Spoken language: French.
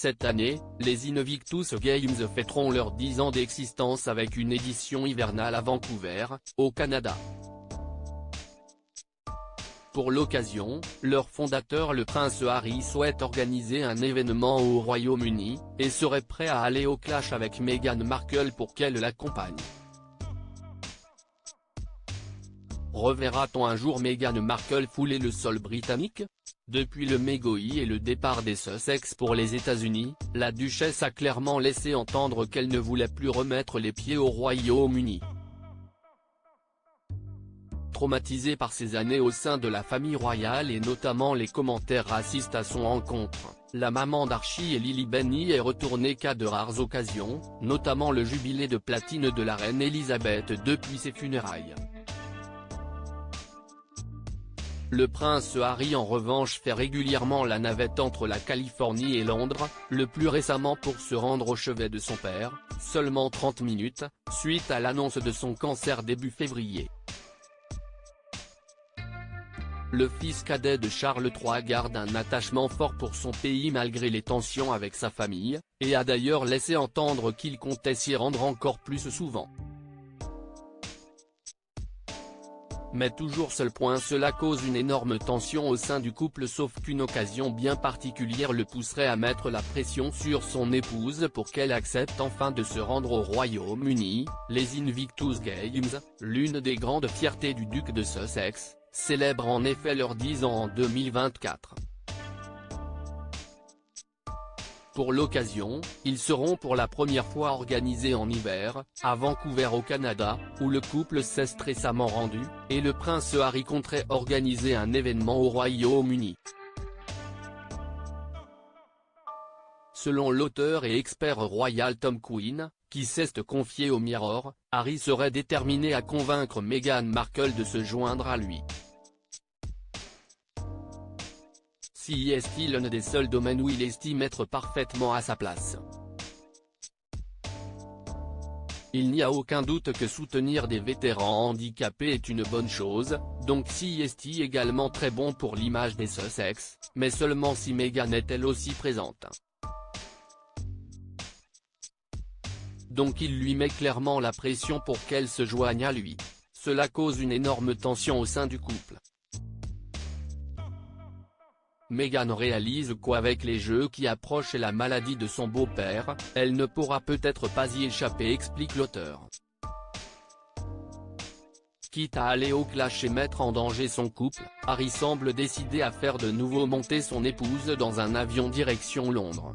Cette année, les Invictus Games fêteront leurs 10 ans d'existence avec une édition hivernale à Vancouver, au Canada. Pour l'occasion, leur fondateur le prince Harry souhaite organiser un événement au Royaume-Uni, et serait prêt à aller au clash avec Meghan Markle pour qu'elle l'accompagne. Reverra-t-on un jour Meghan Markle fouler le sol britannique? Depuis le mégoï et le départ des Sussex pour les États-Unis, la duchesse a clairement laissé entendre qu'elle ne voulait plus remettre les pieds au Royaume-Uni. Traumatisée par ses années au sein de la famille royale et notamment les commentaires racistes à son encontre, la maman d'Archie et Lily Benny est retournée qu'à de rares occasions, notamment le jubilé de platine de la reine Elisabeth depuis ses funérailles. Le prince Harry en revanche fait régulièrement la navette entre la Californie et Londres, le plus récemment pour se rendre au chevet de son père, seulement 30 minutes, suite à l'annonce de son cancer début février. Le fils cadet de Charles III garde un attachement fort pour son pays malgré les tensions avec sa famille, et a d'ailleurs laissé entendre qu'il comptait s'y rendre encore plus souvent. Mais toujours seul point, cela cause une énorme tension au sein du couple, sauf qu'une occasion bien particulière le pousserait à mettre la pression sur son épouse pour qu'elle accepte enfin de se rendre au Royaume-Uni. Les Invictus Games, l'une des grandes fiertés du duc de Sussex, célèbrent en effet leurs 10 ans en 2024. Pour l'occasion, ils seront pour la première fois organisés en hiver, à Vancouver au Canada, où le couple s'est récemment rendu, et le prince Harry compterait organiser un événement au Royaume-Uni. Selon l'auteur et expert royal Tom Quinn, qui s'est confié au Mirror, Harry serait déterminé à convaincre Meghan Markle de se joindre à lui. Si est-il l'un des seuls domaines où il estime être parfaitement à sa place. Il n'y a aucun doute que soutenir des vétérans handicapés est une bonne chose, donc si est également très bon pour l'image des Sussex, mais seulement si Meghan est elle aussi présente. Donc il lui met clairement la pression pour qu'elle se joigne à lui. Cela cause une énorme tension au sein du couple. Meghan réalise qu'avec les jeux qui approchent et la maladie de son beau-père, elle ne pourra peut-être pas y échapper, explique l'auteur. Quitte à aller au clash et mettre en danger son couple, Harry semble décidé à faire de nouveau monter son épouse dans un avion direction Londres.